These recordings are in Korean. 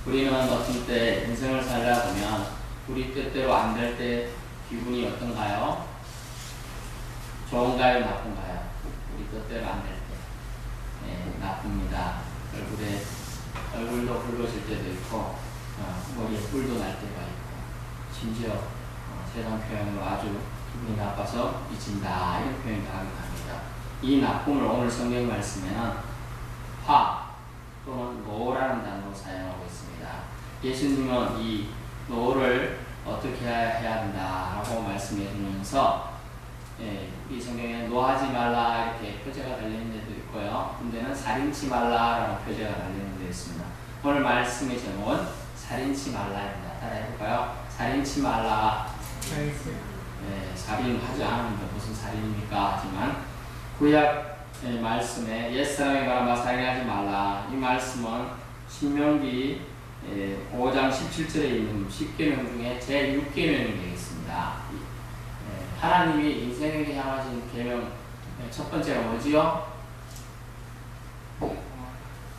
우리는 어떤 때 인생을 살다 보면 우리 뜻대로 안 될 때 기분이 어떤가요? 좋은가요? 나쁜가요? 우리 뜻대로 안 될 때. 네, 나쁩니다. 얼굴도 붉어질 때도 있고, 머리에 뿔도 날 때가 있고, 심지어 세상 표현으로 아주 기분이 나빠서 미친다, 이런 표현도 하기도 합니다. 이 나쁨을 오늘 성경 말씀에는 화 또는 노라는 단어로 사용하고 있습니다. 예수님은 이 노를 어떻게 해야 한다라고 말씀해 주면서 이 성경에 노하지 말라 이렇게 표제가 달리는 데도 있고요. 근데는 살인치 말라라고 표제가 달리는 데 있습니다. 오늘 말씀의 제목은 살인치 말라입니다. 따라 해볼까요? 살인치 말라. 살인하지 않으면 무슨 살인입니까? 하지만 구약 말씀에 옛사람의 말하마 살인하지 말라. 이 말씀은 신명기 5장 17절에 있는 10계명 중에 제6계명이 되겠습니다. 하나님이 인생에게 향하신 계명 첫 번째가 뭐지요?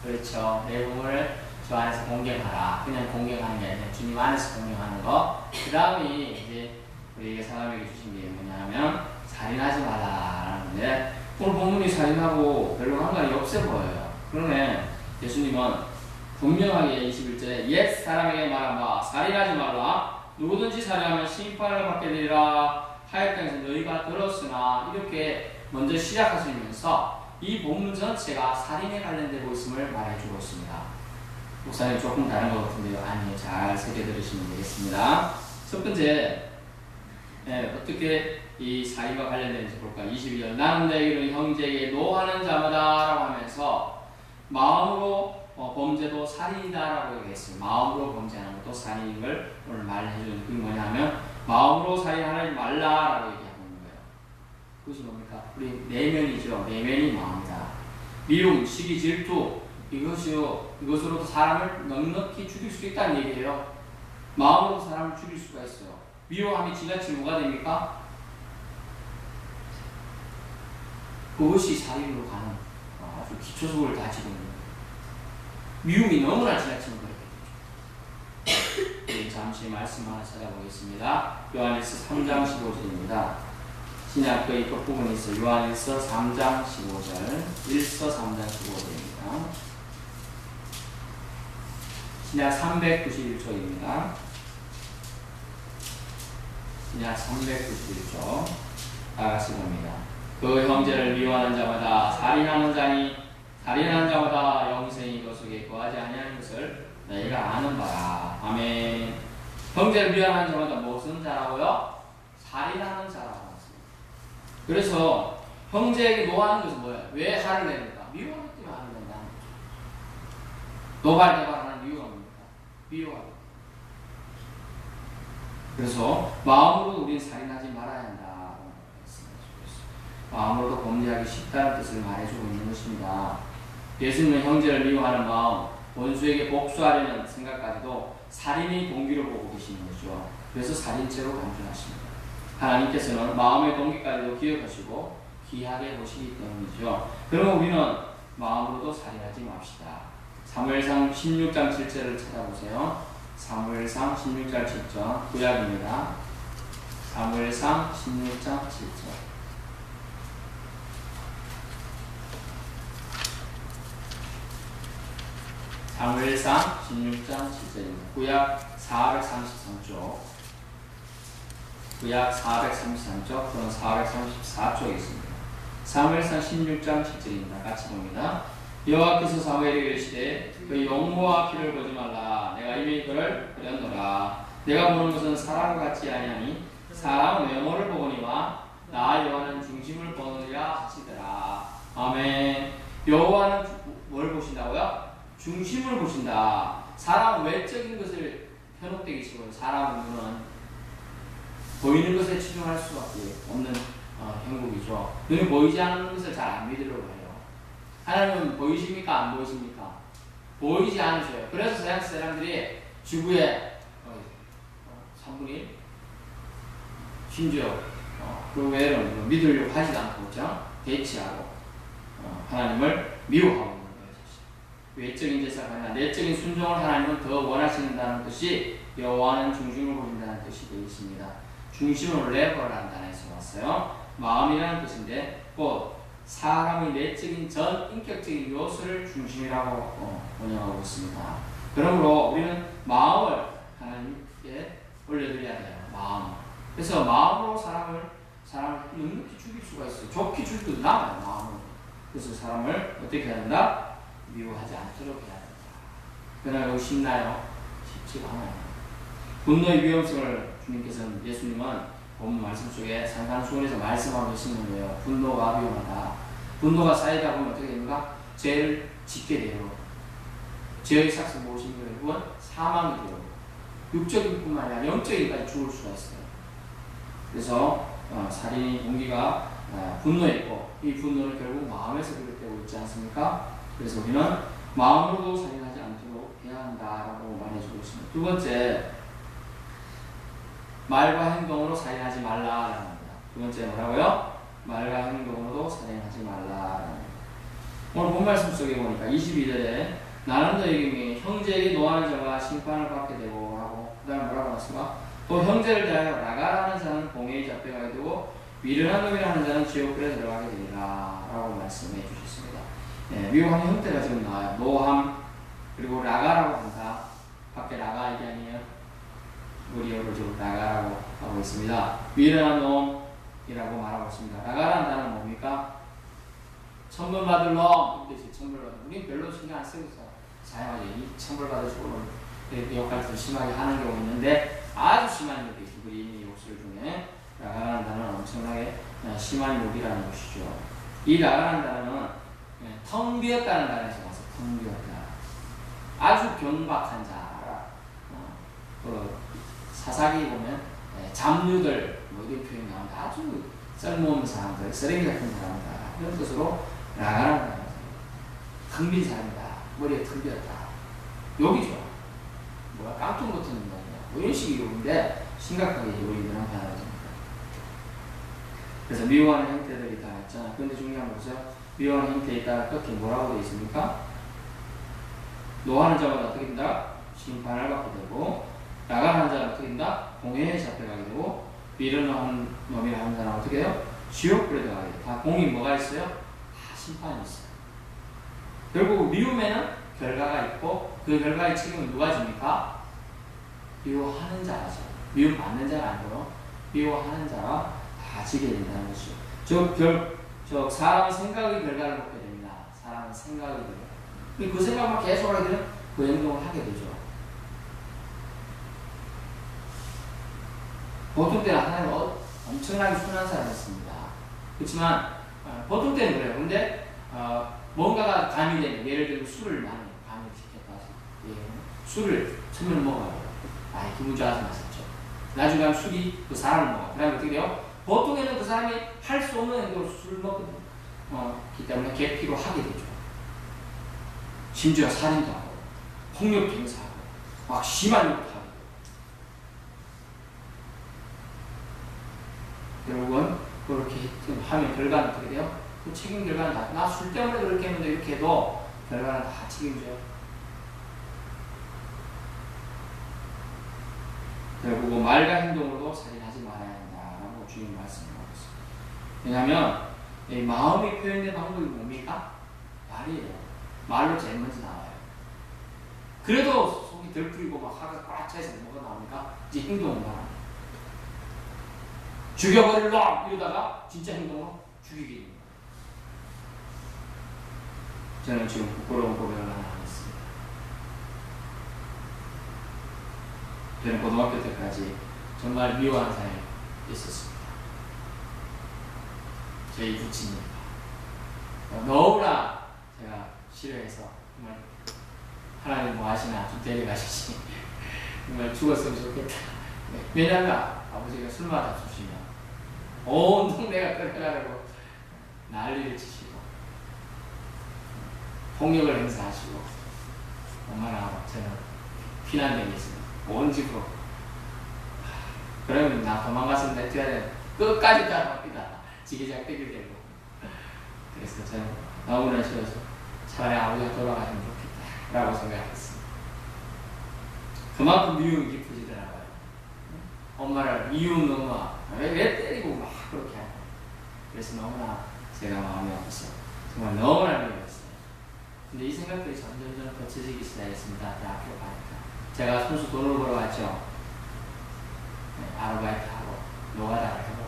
그렇죠. 내 몸을 주 안에서 공경하라. 그냥 공경하는 게 아니라 주님 안에서 공경하는 거. 그 다음이 이제 우리에게 사람에게 주신 게 뭐냐 하면 살인하지 말라라는데 오늘 본문이 살인하고 별로 상관이 없어 보여요. 그러네. 예수님은 분명하게 21절에 옛 사람에게 말하마 살인하지 말라. 누구든지 살인하면 심판을 받게 되리라 하였다면서 너희가 들었으나 이렇게 먼저 시작하시면서 이 본문 전체가 살인에 관련되고 있음을 말해주고 있습니다. 목사님 조금 다른 것 같은데요. 아니요. 잘 새겨 들으시면 되겠습니다. 첫 번째 어떻게 이 살인과 관련되는지 볼까? 22절 나는 내 이런 형제에게 노하는 자마다 라고 하면서 마음으로 범죄도 살인이다라고 얘기했어요. 마음으로 범죄하는 것도 살인인 걸 오늘 말해주는 그게 뭐냐면 마음으로 살인하지 말라라고 얘기하고 있는 거예요. 그것이 뭡니까? 우리 내면이죠. 내면이 마음이다. 미움, 시기, 질투 이것으로도 사람을 넉넉히 죽일 수 있다는 얘기예요. 마음으로 사람을 죽일 수가 있어요. 미워함이 지나치면 뭐가 됩니까? 그것이 살인으로 가는 아주 기초적을 다지고 있는 거예요. 미움이 너무나 지나치면 그렇게 되죠. 잠시 말씀 하나 찾아보겠습니다. 요한일서 3장 15절입니다. 신약의 끝부분에 있어 요한일서 3장 15절 1서 3장 15절입니다. 신약 391초입니다. 신약 391초 다같이 봅니다. 그 형제를 미워하는 자마다 살인하는 자니 살인하는 자마다 영생이 그 속에 거하지 아니하는 것을 너희가 아는 바라. 아멘. 형제를 미워하는 자마다 무슨 자라고요? 살인하는 자라고 했습니다. 그래서 형제에게 노하는 것은 뭐예요? 왜 화를 냅니까? 미워하기 때문에 화를 낸다는 거죠. 노발대발하는 이유가 뭡니까? 미워하기. 그래서 마음으로도 우리는 살인하지 말아야 한다. 마음으로도 범죄하기 쉽다는 뜻을 말해주고 있는 것입니다. 예수님은 형제를 미워하는 마음, 원수에게 복수하려는 생각까지도 살인의 동기로 보고 계시는 거죠. 그래서 살인죄로 간주하십니다. 하나님께서는 마음의 동기까지도 기억하시고 귀하게 보시기 때문이죠. 그러면 우리는 마음으로도 살인하지 맙시다. 사무엘상 16장 7절을 찾아보세요. 사무엘상 16장 7절 구약입니다. 사무엘상 16장 7절 사무엘상 16장 7절입니다. 구약 433쪽 구약 433쪽 또는 434쪽에 있습니다. 사무엘상 16장 7절입니다. 같이 봅니다. 여호와께서 사무엘에게 이르시되 그 용모와 피를 보지 말라. 내가 이미 그를 버렸노라. 내가 보는 것은 사람과 같지 아니하니 사람은 외모를 보거니와 나 여호와는 중심을 보느니라 하시더라. 아멘. 여호와는 뭘 보신다고요? 중심을 보신다. 사람 외적인 것을 현혹되기 싫어요. 사람 눈은 보이는 것에 치중할 수밖에 없는 형국이죠. 눈이 보이지 않는 것을 잘 안 믿으려고 해요. 하나님은 보이십니까? 안 보이십니까? 보이지 않으셔요. 그래서 서양 사람들이 지구의 3분의 1? 심지어 그 외에는 믿으려고 하지도 않고 그렇죠? 대치하고 하나님을 미워하고 있는 거예요. 사실. 외적인 제사가 아니라 내적인 순종을 하나님은 더 원하신다는 뜻이 여호와는 중심을 보신다는 뜻이 되어 있습니다. 중심은 레버라는 단어에서 왔어요. 마음이라는 뜻인데 곧 사람의 내적인 전 인격적인 요소를 중심이라고 번역하고 있습니다. 그러므로 우리는 마음을 하나님께 올려드려야 돼요. 마음. 그래서 마음으로 사람을 넉넉히 죽일 수가 있어요. 좋게 죽일 수도 남아요. 마음으로. 그래서 사람을 어떻게 해야 된다? 미워하지 않도록 해야 된다. 그러나 이거 쉽나요? 쉽지가 않아요. 분노의 위험성을 주님께서는 예수님은 본문 말씀 속에 산상수훈에서 말씀하고 계시는 거예요. 분노가 위험하다. 분노가 쌓이다 보면 어떻게 됩니까? 죄를 짓게 돼요. 죄의 삭스 무엇인 거예요? 그건 사망이 돼요. 육적인 뿐만 아니라 영적인까지 죽을 수가 있어요. 그래서 살인의 동기가 분노했고 이 분노는 결국 마음에서 비롯되고 있지 않습니까? 그래서 우리는 마음으로도 살인하지 않도록 해야 한다라고 말해주고 있습니다. 두 번째, 말과 행동으로 살인하지 말라라는 겁니다. 두 번째 뭐라고요? 말과 행동으로도 살인하지 말라라는 겁니다. 오늘 본 말씀 속에 보니까 22절에 나는 너에게 형제에게 노하는 자가 심판을 받게 되고 하고 그 다음에 뭐라고 나왔습니까? 또 형제를 대하여 나가라는 자는 공회에 잡혀가게 되고 미련한 놈이라 하는 자는 지옥불에 들어가게 되리라 라고 말씀해 주셨습니다. 미워하는 형태가 지금 나와요. 노함 그리고 나가라고 한다. 밖에 나가 이게 아니에요. 우리어로 지금 나가라고 하고 있습니다. 미련한 놈이라고 말하고 있습니다. 나가라는 단어는 뭡니까? 천벌 받을 놈. 천벌 받을 놈. 우린 별로 신경 안 쓰고 사용하죠. 이 천벌 받을 죽으면 역할을 더 심하게 하는 경우 있는데 아주 심한 욕이 우리 이 욕설 중에 나가라는 단어는 엄청나게 심한 욕이라는 것이죠. 이 나가라는 단어는 텅 비었다는 단어에서 와서 텅 비었다. 아주 변박한 자라. 사사기 보면 잡류들 뭐 이런 표현이 나온다. 아주 쓸모없는 사람들, 쓰레기 같은 사람이다. 이런 뜻으로 나가라는 단어죠. 텅 빈 사람이다. 머리에 텅 비었다. 욕이죠. 뭐야 깡통 같은 인간이야. 뭐 이런 식의 욕인데 심각하게 욕이 그런 단어입니다. 그래서 미워하는 형태들이 다 있잖아. 그런데 중요한 것은 미워하는 형태에 따라 끝에 뭐라고 되어 있습니까? 노하는 자마다 어떻게 된다? 심판을 받게 되고 나가는 자는 어떻게 된다? 공회에 잡혀가게 되고 미련한 놈이라 하는 자는 어떻게 해요? 지옥불에 들어가게 돼요. 다 공이 뭐가 있어요? 다 심판이 있어요. 결국 미움에는 결과가 있고 그 결과의 책임은 누가 집니까? 미워하는 자라죠. 미움 받는 자가 아니고 미워하는 자가 다 지게 된다는 것이죠. 저 사람의 생각의 결과를 먹게 됩니다. 사람의 생각의 결과. 그 생각만 계속 하게 되면 그 행동을 하게 되죠. 보통 때는 하나님 엄청나게 순한 사람이었습니다. 그렇지만 보통 때는 그래요. 근데 뭔가가 가미되면 예를 들면 술을 많이 가미시켰다. 술을 처음에는 먹어요. 기분 좋아서 마셨죠. 나중에 가면 술이 그 사람을 먹어요. 그 다음에 어떻게 돼요? 보통에는 그 사람이 할 수 없는 행동으로 술을 먹거든요. 그렇기 때문에 계피로 하게 되죠. 심지어 살인도 하고 폭력도 행사하고 막 심한 욕도 하고 결국은 그렇게 하면 결과는 어떻게 돼요? 그 책임 결과는 다 나 술 때문에 그렇게 했는데 이렇게 해도 결과는 다 책임져요. 결국 말과 행동으로도 살인하지 말아야 한다라고 주님 말씀하고 있습니다. 왜냐하면 이 마음이 표현된 방법이 뭡니까? 말이에요. 말로 제일 먼저 나와요. 그래도 속이 덜 풀리고 막 화가 꽉 차서 뭐가 나옵니까? 이제 행동은 나옵니다. 죽여버릴라 이러다가 진짜 행동으로 죽이게 됩니다. 저는 지금 부끄러운 고백을 하나 하겠습니다. 저는 고등학교 때까지 정말 미워하는 사람이 있었습니다. 저희 부친입니다. 너무나 제가 싫어해서 정말 하나님 뭐 하시나 좀 데려가시지 정말 죽었으면 좋겠다. 왜냐하면 아버지가 술마다 주시면 온 동네가 끌어가려고 난리를 치시고 폭력을 행사하시고 얼마나 저는 피난된 게 있습니다. 온 집으로. 그러면 나 도망가서 내줘야 돼. 끝까지 따라갑니다. 지게작 떼길 되고. 그래서 저는 너무나 싫어서 차라리 아버지가 돌아가시면 좋겠다. 라고 생각했습니다. 그만큼 미움이 깊어지더라고요. 엄마를 미운 엄마, 왜 때리고 막 그렇게 하고. 그래서 너무나 제가 마음이 아팠어요. 정말 너무나 미워했어요. 근데 이 생각들이 점점 거쳐지기 시작했습니다. 대학교 가니까. 제가 손수 돈을 벌어왔죠. 네, 아르바이트하고, 노가다를 하고,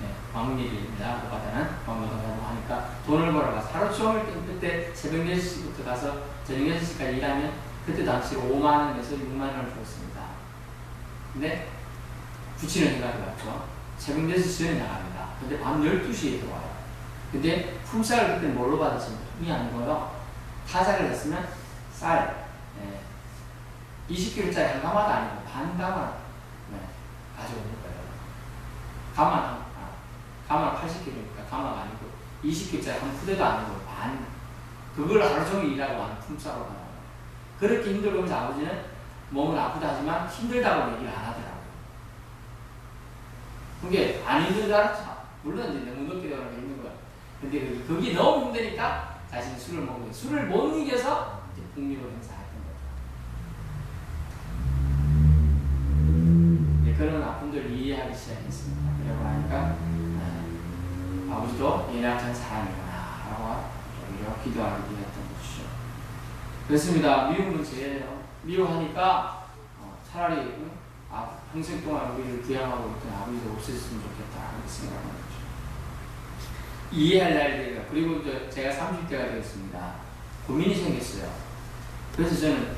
네, 왕일입니다. 노가다는 왕노가다고 하니까 돈을 벌어가서 하루 종일 그때 새벽 4시부터 가서 저녁 6시까지 일하면 그때 당시로 5만원에서 6만원을 줬습니다. 근데 붙이는 생각이 왔죠. 새벽 4시에 나갑니다. 근데 밤 12시에 들어와요. 근데 품삯을 그때 뭘로 받았습니까? 돈이 아니고요. 타자를 했으면 쌀, 20kg짜리 한 가마도 아니고 반 가마 가져오는 거예요. 가마는 80kg니까 가마가 아니고 20kg짜리 한 푸대도 아니고 반. 그걸 하루 종일 일하고 하는 품삯으로 가요. 그렇게 힘들고 하면서 아버지는 몸은 아프다 하지만 힘들다고 얘기를 안 하더라고요. 그게 안 힘든 줄 알았죠. 물론 이제 너무 늦게 들어가는 게 힘든 거야. 근데 그게 너무 힘드니까 자신이 술을 먹는 거예요. 술을 못 이겨서 이제 북미로 행사했던 거죠. 네, 그런 아픔들을 이해하기 시작했습니다. 그러고 나니까 아버지도 연약한 사람이구나 라고 오히려 기도하게 되었던 것이죠. 그렇습니다. 미움은 죄예요. 미워하니까 차라리 평생 동안 우리를 부양하고 있던 아버지도 없었으면 좋겠다 이렇게 생각하는 거죠. 이해할 날이 그리고 제가 30대가 되었습니다. 고민이 생겼어요. 그래서 저는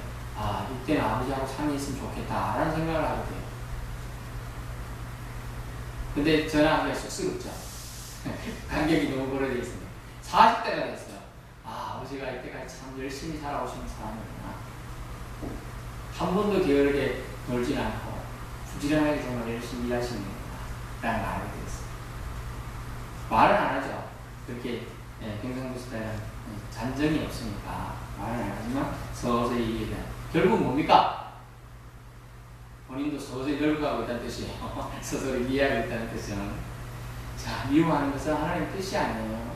이때는 아버지하고 상의했으면 좋겠다 라는 생각을 하게 돼요. 근데 전화하기가 쑥스럽죠. 간격이 너무 오래돼 있습니다. 40대가 됐어요. 아버지가 이때까지 참 열심히 살아오시는 사람이구나. 한 번도 게으르게 놀진 않고 부지런하게 정말 열심히 일하시는구나 라는 말을 하게 됐어요. 말은 안 하죠. 그렇게 경상도 스타일은 잔정이 없으니까 말은 안 하지만 서서히 이해돼요. 결국 뭡니까? 본인도 서서히 늙어가고 있다는 뜻이에요. 서서히 이해하고 있다는 뜻은. 자, 미워하는 것은 하나님의 뜻이 아니에요.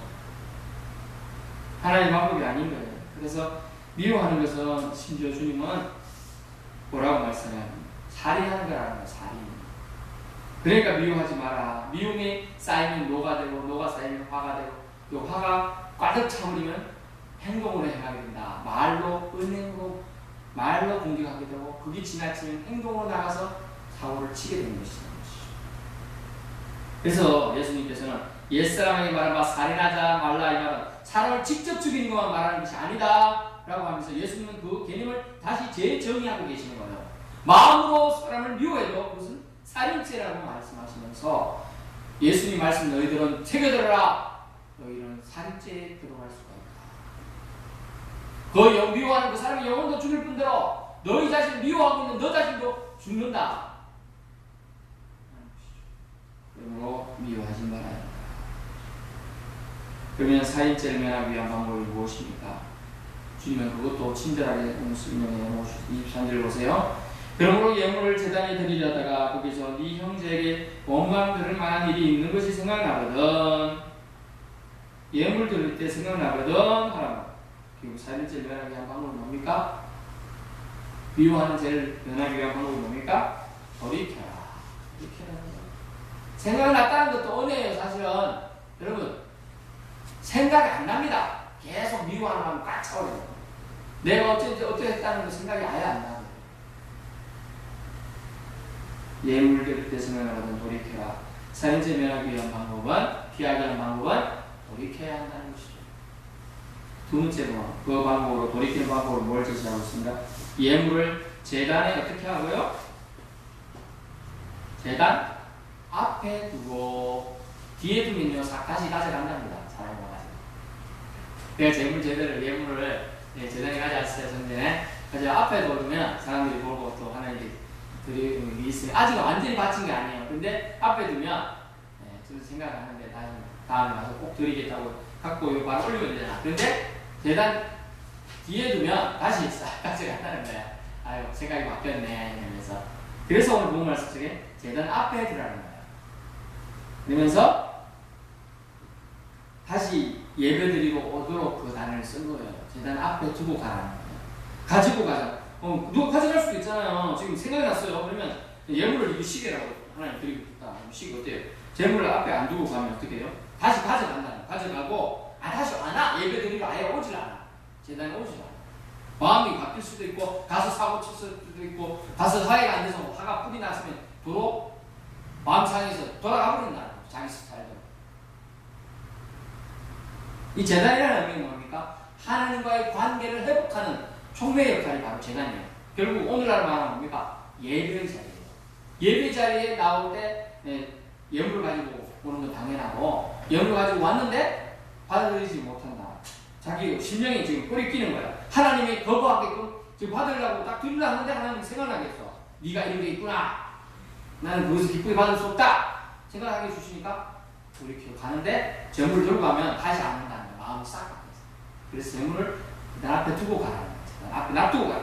하나님의 방법이 아닌 거예요. 그래서 미워하는 것은 심지어 주님은 뭐라고 말씀해요? 살인하는 거라는 거예요. 살인. 그러니까 미워하지 마라. 미움이 쌓이면 노가 되고 노가 쌓이면 화가 되고 그 화가 가득 차버리면 행동으로 행하게 된다. 말로 은행으로 말로 공격하게 되고 그게 지나치면 행동으로 나가서 사고를 치게 되는 것이죠. 그래서 예수님께서는 옛사람에게 말하면 살인하자 말라 이 말은 사람을 직접 죽이는 것만 말하는 것이 아니다 라고 하면서 예수님은 그 개념을 다시 재정의하고 계시는 거예요. 마음으로 사람을 미워해도 그것은 살인죄라고 말씀하시면서 예수님 말씀 너희들은 새겨들어라. 너희는 살인죄에 들어갈 수가 있다. 그 미워하는 그 사람의 영혼도 죽일 뿐더러 너희 자신을 미워하고 있는 너 자신도 죽는다. 그러므로 미워하지 말아야 한다. 그러면 살인죄를 면하기 위한 방법이 무엇입니까? 주님은 그것도 친절하게 설명해 놓으셨습니다. 23절 보세요. 그러므로 예물을 제단에 드리려다가 거기서 네 형제에게 원망 들을 만한 일이 있는 것이 생각나거든. 예물 드릴 때 생각나거든 하라고. 결국 살인죄를 면하기 위한 방법은 뭡니까? 미워하는 죄를 면하기 위한 방법은 뭡니까? 돌이켜라. 돌이켜라. 생각났다는 것도 은혜예요. 사실은 여러분 생각이 안 납니다. 계속 미워하는 마음이 꽉 차오르죠. 내가 어떻게 했다는 거 생각이 아예 안 나요. 예물 드릴 때 생각나거든 돌이켜라. 살인죄 면하기 위한 방법은 피하기 위한 방법은 돌이켜야 한다는 것이죠. 두 번째 그 방법으로 돌이키는 방법으로 뭘 제시하고 있습니다. 예물을 제단에 어떻게 하고요? 제단 앞에 두고 뒤에 두면요 다시 가져간답니다. 사람이 와가지고 내가 예물을 제단에 가져왔어요. 전전에 그래서 앞에 두면 사람들이 보고 또 하나님이 드리는 있어요. 아직 완전히 바친 게 아니에요. 근데 앞에 두면 저는 생각을 하는데 다음에 가서 꼭 드리겠다고 갖고 바로 올리면 되잖아. 근데 제단 뒤에 두면 다시 싹 가져간다는 거야. 아유 생각이 바뀌었네 이러면서. 그래서 오늘 본 말씀 속에 제단 앞에 두라는 거예요. 그러면서 다시 예배드리고 오도록 그 단을 쓴 거예요. 제단 앞에 두고 가라는 거예요. 가지고 가자. 누가 가져갈 수도 있잖아요. 지금 생각이 났어요. 그러면 예물을 이 시계라고 하나님 드리고 있다. 시계 어때요? 재물을 앞에 안 두고 가면 어떻게 해요? 다시 가져간다. 가져가고 다시 안 와. 예배 드리러 아예 오질 않아. 재단에 오질 않아. 마음이 바뀔 수도 있고 가서 사고 칠 수도 있고 가서 화해가 안 돼서 화가 뿌리 났으면 도로 마음 상해서 돌아가 버린다. 자기 스타일대로. 이 재단이라는 의미는 뭡니까? 하나님과의 관계를 회복하는 촉매 역할이 바로 재단이에요. 결국 오늘날 말하는 뭡니까? 예배 자리예요. 예배 자리에 나올 때 예물을 가지고 오는 건 당연하고 예물을 가지고 왔는데 받아들이지 못한다. 자기 심령이 지금 꼬리 끼는 거야. 하나님이 거부하게끔 지금 받으려고 딱 드리려 하는데 하나님 생각나겠어. 네가 이런 게 있구나. 나는 그것을 기쁘게 받을 수 없다. 생각하게 주시니까 우리 이렇게 가는데 재물을 들고 가면 다시 안 온다는 거야. 마음이 싹 바뀌었어. 그래서 재물을 일단 앞에 두고 가라는 거야. 앞에 놔두고 가라.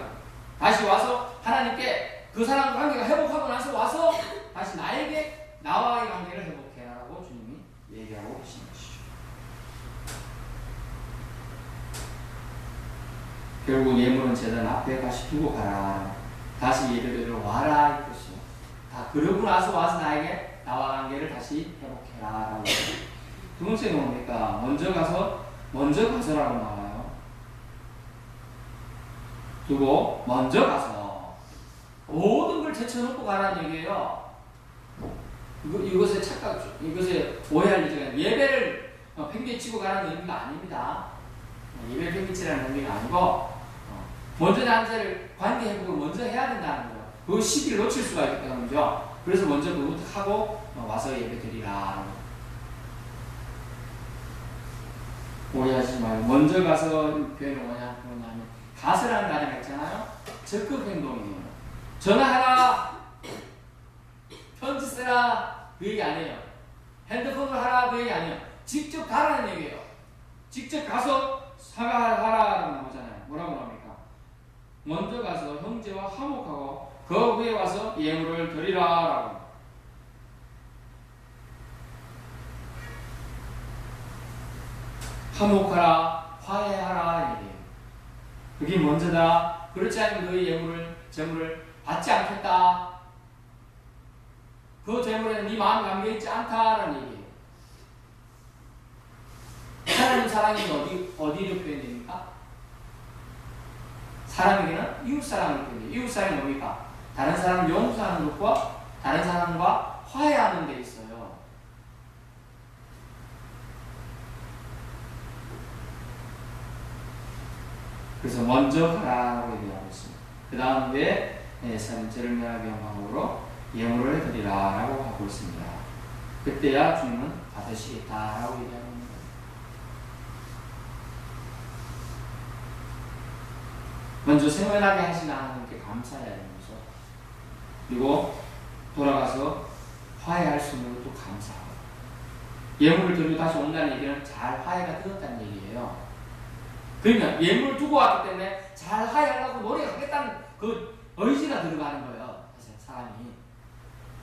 다시 와서 하나님께 그 사람과 관계가 회복하고 나서 와서 다시 나에게 나와의 관계를 회복해라라고 주님이 얘기하고 계시는 것이죠. 결국 예물은 재단 앞에 다시 두고 가라. 다시 예배드리러 와라 이 뜻이요. 다 그러고 나서 와서 나에게 나와 관계를 다시 회복해라라고. 두 번째는 뭡니까? 먼저 가서라고 나와요. 두고 먼저 가서 모든 걸 제쳐놓고 가라는 얘기예요. 이것에 이것에 오해할 일이 아니라 예배를 팽개치고 가라는 의미가 아닙니다. 예배를 팽개치라는 의미가 아니고 먼저 나한테를 관계 회복을 먼저 해야 된다는 거예요. 그 시기를 놓칠 수가 있기 때문이죠. 그래서 먼저 그것부터 하고 와서 예배 드리라. 오해하지 말고 먼저 가서 표현이 뭐냐면 가서라는 단어가 있잖아요. 적극 행동이에요. 전화하라, 편지 쓰라 그 얘기 아니에요. 핸드폰으로 하라 그 얘기 아니에요. 직접 가라는 얘기예요. 직접 가서 사과하라라고 나오잖아요. 뭐라고 나옵니까? 먼저 가서 형제와 화목하고 그 후에 와서 예물을 드리라라고. 화목하라, 화해하라 얘기예요. 그게 먼저다. 그렇지 않으면 너희 재물을 받지 않겠다. 그 재물에는 네 마음이 담겨있지 않다라는 얘기예요. 하나님 사랑이 어디로 표현됩니까? 사람에게는 이웃 사랑을 표현해요. 이웃 사랑이 뭡니까? 다른 사람을 용서하는 것과 다른 사람과 화해하는 데 있어요. 그래서 먼저 가라고 얘기하고 있습니다. 그 다음에 저를 면하게 한 방법으로 예물을 드리라라고 하고 있습니다. 그때야 주님은 받으시겠다라고 얘기하는 겁니다. 먼저 생활하게 하신 하나님께 감사해야 되는 거죠. 그리고 돌아가서 화해할 수 있는 것도 감사하고. 예물을 들고 다시 온다는 얘기는 잘 화해가 되었다는 얘기예요. 그러면 예물을 두고 왔기 때문에 잘 화해하려고 노력하겠다는 그 의지가 들어가는 거예요. 사실 사람이.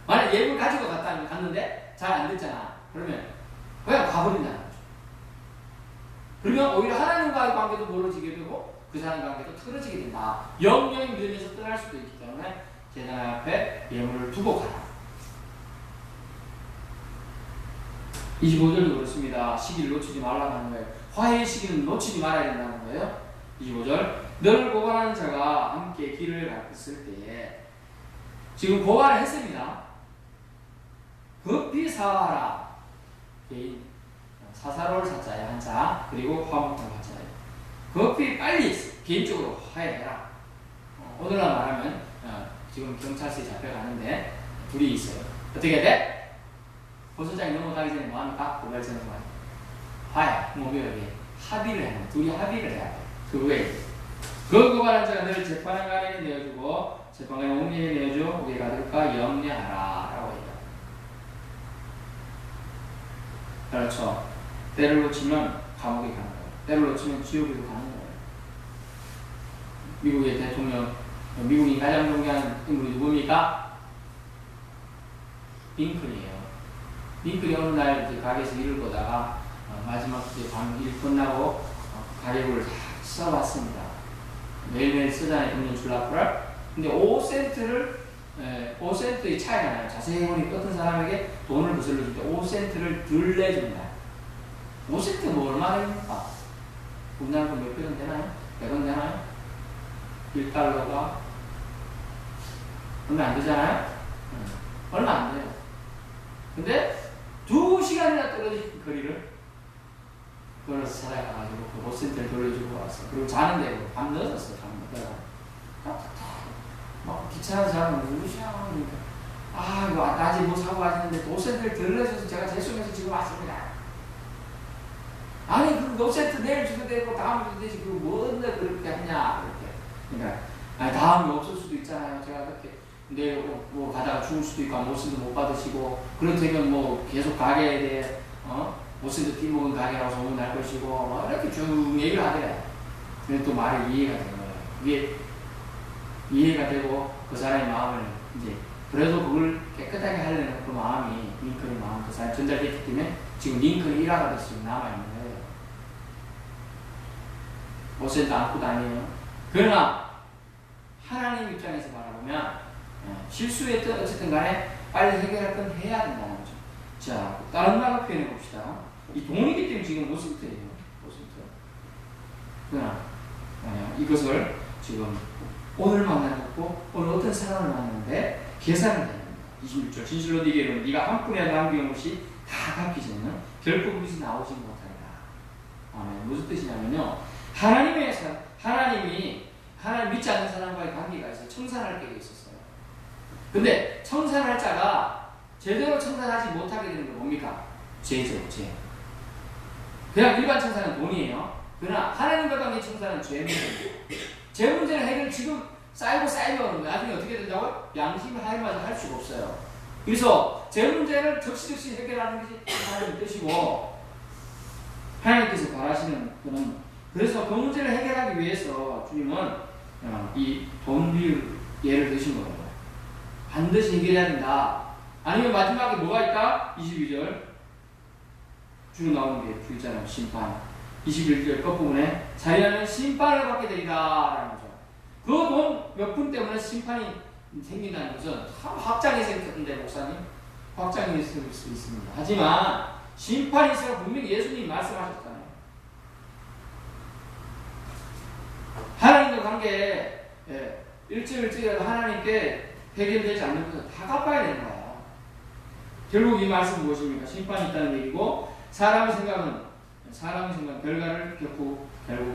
만약 예물 가지고 갔는데 잘 안 됐잖아. 그러면 그냥 가버린다는 거죠. 그러면 오히려 하나님과의 관계도 멀어지게 되고 그 사람 관계도 틀어지게 된다. 영영이 믿으면서 떠날 수도 있기 때문에 제단 앞에 예물을 두고 가라. 25절도 그렇습니다. 시기를 놓치지 말라고 하는 거예요. 화해의 시기는 놓치지 말아야 된다는 거예요. 25절 너를 고발하는 자가 함께 길을 갔을 때에 지금 고발을 했습니다. 급히 사하라. 개인 사사로울 사자에 한자 그리고 화목한 한자예요. 급히 빨리 개인적으로 화해해라. 오늘날 말하면 지금 경찰서에 잡혀가는데 둘이 있어요. 어떻게 해야 돼? 고소장이 넘어가기 전에 뭐합니까? 고발 전에 뭐합니까? 화해, 모교역에 합의를 해야 돼. 둘이 합의를 해야 돼. 그 외에 그 고발한 자가 너를 재판관에 내어주고 재판관에 옥리에 내어줘 우리의 가득과 염려하라 라고 해요. 그렇죠. 때를 놓치면 감옥에 가는 거예요. 때를 놓치면 지옥에도 가는 거예요. 미국의 대통령, 미국이 가장 존경하는 인물이 누굽니까? 링컨이에요. 링컨이 어느 날 가게에서 일을 보다가 마지막 일 끝나고 가계부를 다 써봤습니다. 매일매일 쓰잖아요. 금년 줄라프를. 근데 5센트의 차이가 나요. 자세히 보니까 어떤 사람에게 돈을 거슬러 줄 때 5센트를 덜 내준다. 5센트 뭐 얼마 됩니까? 우리나라 몇 배는 되나요? 100원 되나요? 1달러가 얼마 안 되잖아요? 얼마 안 돼요. 근데 2시간이나 떨어진 거리를 걸어서 찾아가가지고 그 5센트를 돌려주고 왔어. 그리고 자는데 밤 늦었어. 밤 늦어가. 막 귀찮아서 자면 누구시야? 그러니까 이거 낮에 뭐 사고 가시는데 5센트를 덜 내줘서 제가 죄송해서 지금 왔습니다. 아니 그 5센트 내일 주도 되고 다음 주도 되지 그거 뭔데 그렇게 하냐 그렇게. 그러니까 다음에 없을 수도 있잖아요. 제가 그렇게 내일 뭐 가다가 죽을 수도 있고 5센트 못 받으시고 그렇다면 뭐 계속 가게에 대해 5센트 띠먹은 가게라고 소문날 것이고 뭐 이렇게 쭉 얘기를 하더래. 근데 또 말이 이해가 되는 거예요. 이게 이해가 되고 그 사람의 마음을 이제 그래도 그걸 깨끗하게 하려는 그 마음이 링컨의 마음 그 사람이 전달됐기 때문에 지금 링컨이 일화가 돼서 지금 남아있는 거예요. 5센트 안고 다니에요. 그러나 하나님 입장에서 바라보면 실수했든 어쨌든 간에 빨리 해결할 건 해야 된다는 거죠. 자, 다른 말로 표현해 봅시다. 이 돈이기 때문에 지금 5센트예요. 5센트. 그러나 이것을 지금 오늘 만나고 오늘 어떤 사람을 만나는데 계산을 해야 됩니다. 26절 진실로 네게 이르노니 네가 한 푼이라도 남긴 것이 다 갚기 전에는 결코 그것이 나오지 못하리라. 아멘. 무슨 뜻이냐면요. 하나님 믿지 않는 사람과의 관계가 있어요. 청산할 게 있었어요. 근데 청산할 자가 제대로 청산하지 못하게 되는 게 뭡니까? 죄죠. 죄. 그냥 일반 청산은 돈이에요. 그러나 하나님과 관계 청산은 죄 문제입니다. 제 문제는 해결 지금 쌓이면 나중에 어떻게 된다고요? 양심을 하여마저 할 수가 없어요. 그래서 제 문제를 적시적시 해결하는 것이 하나님의 뜻이고 하나님께서 바라시는 그는 그래서 그 문제를 해결하기 위해서 주님은 이 돈 비율 예를 드신 거예요. 반드시 해결해야 된다. 아니면 마지막에 뭐가 있다? 22절 주로 나오는 게 있잖아요. 심판. 21절 끝부분에 자기는 심판을 받게 되리라 라는 거죠. 그 돈 몇 푼 때문에 심판이 생긴다는 것은 참 확장이 생겼던데 목사님 확장이 있을 수 있습니다. 하지만 심판이 있어서 분명히 예수님이 말씀하셨잖아요. 하나님과 관계에 일찍이라도 하나님께 해결되지 않는 것은 다 갚아야 되는 거예요. 결국 이 말씀은 무엇입니까? 심판이 있다는 얘기고 사람의 생각은 결과를 결국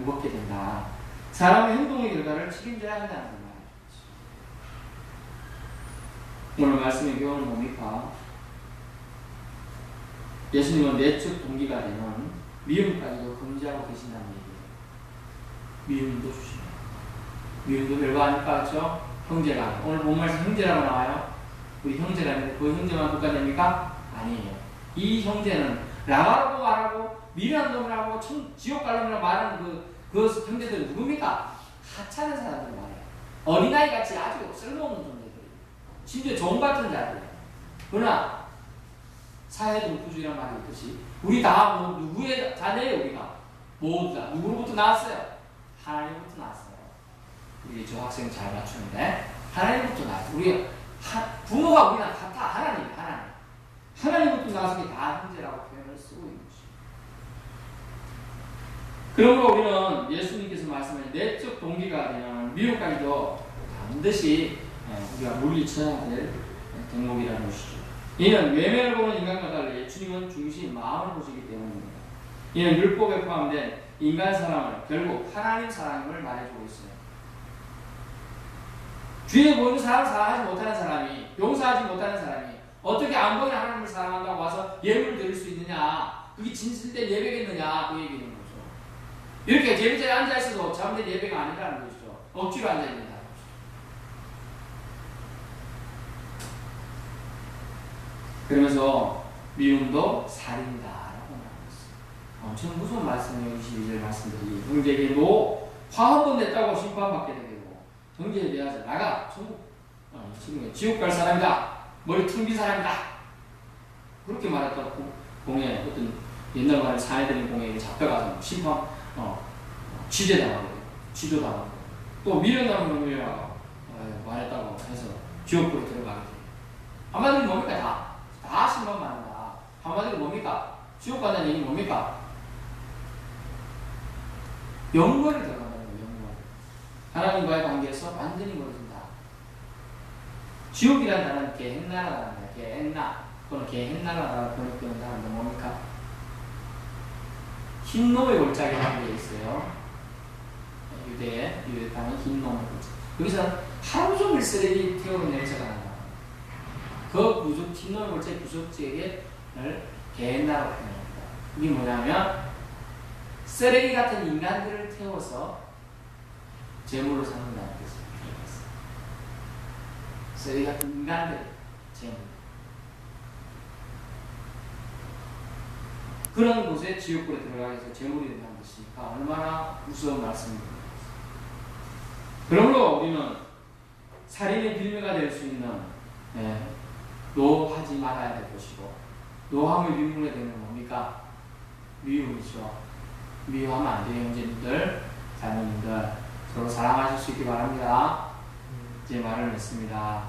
먹게 된다. 사람의 행동의 결과를 책임져야 한다는 말이죠. 오늘 말씀의 교훈은 뭡니까? 예수님은 내적 동기가 되는 미움까지도 금지하고 계신다는 얘기예요. 미움도 주시네요. 미움도 별거 아닐까 그렇죠? 형제가 오늘 본 말씀 형제라고 나와요. 우리 형제라는데 그 형제만 국가됩니까? 아니에요. 이 형제는 라가라고 말하고 미련한 놈이라고 지옥 갈 놈이라고 말하는 그 형제들은 누굽니까? 하찮은 사람들 말이에요. 어린아이 같이 아주 쓸모없는 존재들이에요. 심지어 종같은 자들이에요. 그러나 사회동포주의라는 말이 있듯이 우리 다 누구의 자녀예요? 우리가 모두 다 누구로부터 나왔어요? 하나님부터 나왔어요. 우리 저 학생 잘 맞추는데 하나님부터 나왔어요. 우리 부모가 우리랑 같아. 하나님부터 나와서 다 형제라고 표현을 쓰고 있는 것이죠. 그러므로 우리는 예수님께서 말씀하신 내적 동기가 되는 미움까지도 반드시 우리가 물리쳐야 될 대목이라는 것이죠. 이는 외면을 보는 인간과 달리 주님은 중심 마음을 보시기 때문입니다. 이는 율법에 포함된 인간 사랑을 결국 하나님 사랑임을 말해주고 있어요. 주위에 보이는 사람 사랑하지 못하는 사람이 용서하지 못하는 사람이 어떻게 안 보이는 하나님을 사랑한다고 와서 예물을 드릴 수 있느냐? 그게 진실된 예배겠느냐? 그 얘기는 거죠. 이렇게 제자리에 앉아있어도 참된 예배가 아니라는 것이죠. 억지로 앉아있는다는 것이죠. 그러면서 미움도 살인다라고 말했어요. 엄청 무서운 말씀이에요. 22절 말씀들이 형제에게 화 한 번 냈다고 심판받게 되고 형제에 대하여 나가 지금 지옥 갈 사람이다. 머리 퉁빈 사람이다. 그렇게 말했다고 공에 어떤 옛날 말에 사회적인 공에 잡혀가서 심판 취재당하고 취조당하고 또 미련한 놈이라 말했다고 해서 지옥으로 들어가게 돼요. 한마디로 뭡니까? 다 실망받는다. 한마디로 뭡니까? 지옥 간다는 얘기는 뭡니까? 영광에 들어간다는 거예요. 영광. 하나님과의 관계에서 완전히 멀어진다. 지옥이라는 단어는 게헨나라는 거예요. 게헨나. 그거는 게헨나라고 번역되는 단어는 뭡니까? 흰놈의 골짜기라는 게 있어요. 유대 땅에 흰놈의 골짜기. 여기서 하루 종일 쓰레기 태우는 냄새가 난다. 그 부족, 흰놈의 골짜기 부족지에게 게헨나라고 표현합니다. 이게 뭐냐면 쓰레기 같은 인간들을 태워서 제물로 삼는다는 뜻을 표현했어요. 쓰레기 같은 인간들 제물. 그런 곳에 지옥불에 들어가게 해서 제물이 된다는 뜻이니까 얼마나 무서운 말씀입니다. 그러므로 우리는 살인의 빌미가 될 수 있는 노하지 말아야 될 것이고, 노함을 빌미가 되는 뭡니까? 미움이죠. 미워하면 안 돼요. 형제님들, 자녀님들 서로 사랑하실 수 있기 바랍니다. 이제 말을 했습니다.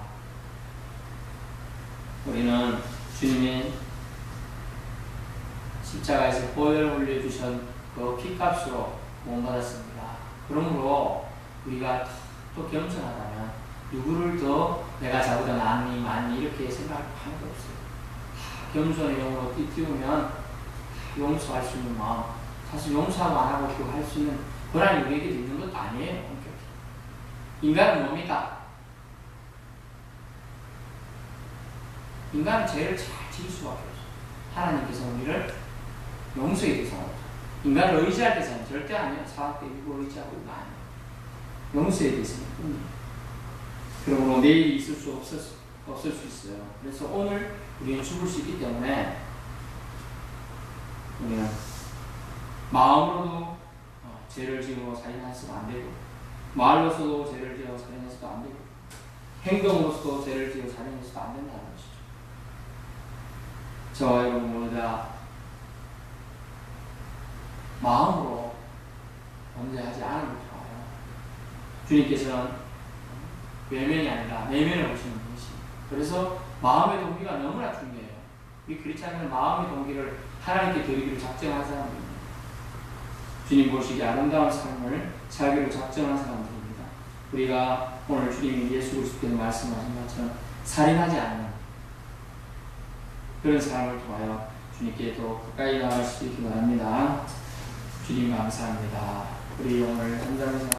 우리는 주님이 십자가에서 보혈을 흘려주신 그 피값으로 구원받았습니다. 그러므로 우리가 또 겸손하다면 누구를 더 내가 자보다 낫니 많니 이렇게 생각할 필요도 없어요. 겸손의 영으로 띄우면 용서할 수 있는 마음, 사실 용서하고 안 하고 할 수 있는 권한이 우리에게 있는 것도 아니에요. 인간은 뭡니까? 인간은 죄를 잘 지을 수밖에 없어요. 하나님께서 우리를 용서해 주셔서 인간을 의지할 때는 절대 아니에요. 사악대 일부 의지하고 있는 거 아니에요. 용서해 주시는 뿐이에요. 그러므로 내일이 있을 수 없을 수 있어요. 그래서 오늘 우리는 죽을 수 있기 때문에 우리는 마음으로도 죄를 지으고 살인해서도 안 되고, 말로서도 죄를 지어 살인해서도 안 되고, 행동으로서도 죄를 지어 살인해서도 안 된다는 것이죠. 저와 여러분 모두 다 마음으로 범죄하지 않으면 좋아요. 주님께서는 외면이 아니라 내면을 보시는 분이십니다. 그래서 마음의 동기가 너무나 중요해요. 우리 크리스찬은 마음의 동기를 하나님께 드리기로 작정한 사람들입니다. 주님 보시기에 아름다운 삶을 살기로 작정한 사람들입니다. 우리가 오늘 주님이 예수 그리스도께서 말씀하신 것처럼 살인하지 않는 그런 삶을 통하여 주님께 더 가까이 나갈 수 있기 바랍니다. 주님 감사합니다. 우리 오늘 현장에서